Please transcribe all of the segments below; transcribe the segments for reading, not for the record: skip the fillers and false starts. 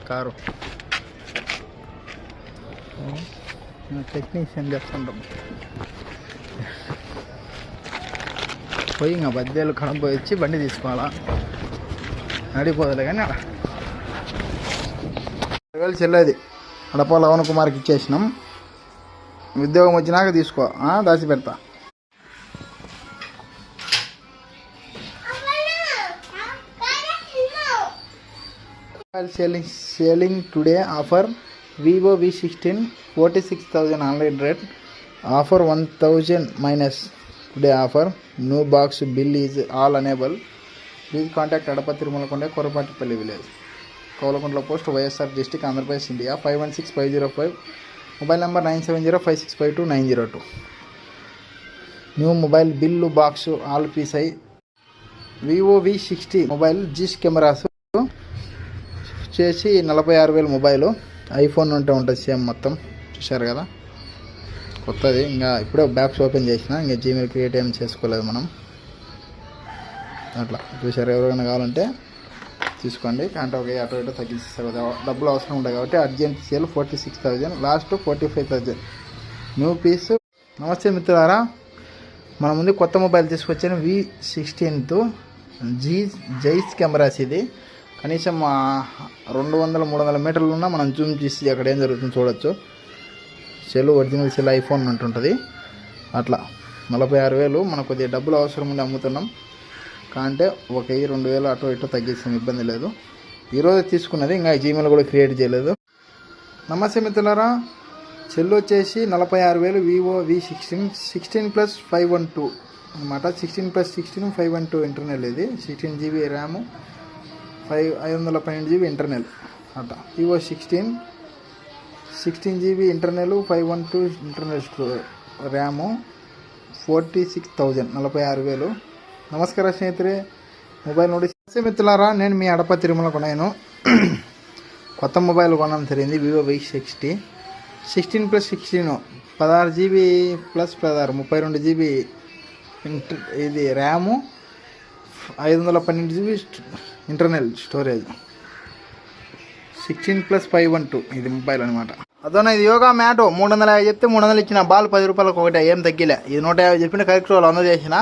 Car technician చేస్తుంటాం పోయి ఇంకా బద్దెలు కడపోయి వచ్చి బండి తీసుకోవాలా నడిపోదులే కానీ అలా 20,000 చెల్లేది అడప లవణ కుమార్కి ఇచ్చేసినాం. ఉద్యోగం వచ్చినాక తీసుకో దాచి పెడతా. Selling today offer Vivo V16 46,000 online rate offer 1,000 minus today offer no box bill is all enable. Please contact Adapa Tirumalakonda Korapatipalli village Kolakontla post YSR district Andhra Pradesh India 516505 mobile number 9705652902 new mobile bill box all piece Vivo V60 mobile GIS cameras చేసి 46,000 mobile iPhone ఉంటుంది same మొత్తం చూశారు కదా కొత్తది. ఇంకా ఇప్పుడే bags open చేసిన ఇంకా జీమెయిల్ క్రియేట్ ఏం చేసుకోలేదు మనం. అట్లా చూశారు. ఎవరైనా కావాలంటే తీసుకోండి. అంటే ఒక అటు ఇటు తగ్గిస్తారు కదా డబ్బులు అవసరం ఉంటాయి కాబట్టి urgent sale 46,000 last 45,000 new piece. నమస్తే మిత్రులారా, మన ముందు కొత్త మొబైల్ తీసుకొచ్చాను V16 జైస్ కెమెరాస్. ఇది కనీసం 200-300 మీటర్లు ఉన్నా మనం జూమ్ చేసి అక్కడ ఏం జరుగుతుందో చూడొచ్చు. సెల్ ఒరిజినల్ సెల్ ఐఫోన్ అంటుంటుంది. అట్లా 46,000 మనకు కొద్దిగా డబ్బులు అవసరం ఉండి అమ్ముతున్నాం. కాంటే 1,000-2,000 అటు ఇటు తగ్గిస్తాం, ఇబ్బంది లేదు. ఈరోజు తీసుకున్నది, ఇంకా జీమెయిల్ కూడా క్రియేట్ చేయలేదు. నమస్తే మిత్రులారా, సెల్ వచ్చేసి 46,000 వివో V16 16+512 అనమాట. 16+16 512 ఇంటర్నల్. ఇది 16 GB ర్యామ్ 512 GB ఇంటర్నల్ అట. Vivo 16 GB internal 512 internal RAM 46,000 46,000. నమస్కారం స్నేహితురే, మొబైల్ నోటీస్ మిత్రులారా, నేను మీ అడప తిరుమల కొన్నాను. కొత్త మొబైల్ కొనడం జరిగింది వివో V60 16+16 16 GB + 16 32 GB ఇది ర్యాము 512 GB ఇంటర్నల్ స్టోరేజ్ 16+512 ఇది మొబైల్ అనమాట. అదోనా ఇది యోగా మ్యాట్ 350 చెప్తే 300 ఇచ్చిన. బాల్ 10 రూపాయలకు ఒకటే, ఏం తగ్గిలే. ఇది 150 చెప్పిన కరెక్ట్ 100 చేసిన.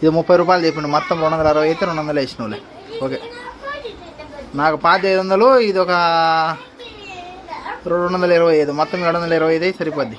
ఇది 30 రూపాయలు చెప్పిండు. మొత్తం 260 అయితే 200 వేసిన వాళ్ళే. ఓకే, నాకు 500, ఇది ఒక 225, మొత్తం 725 సరిపోద్ది.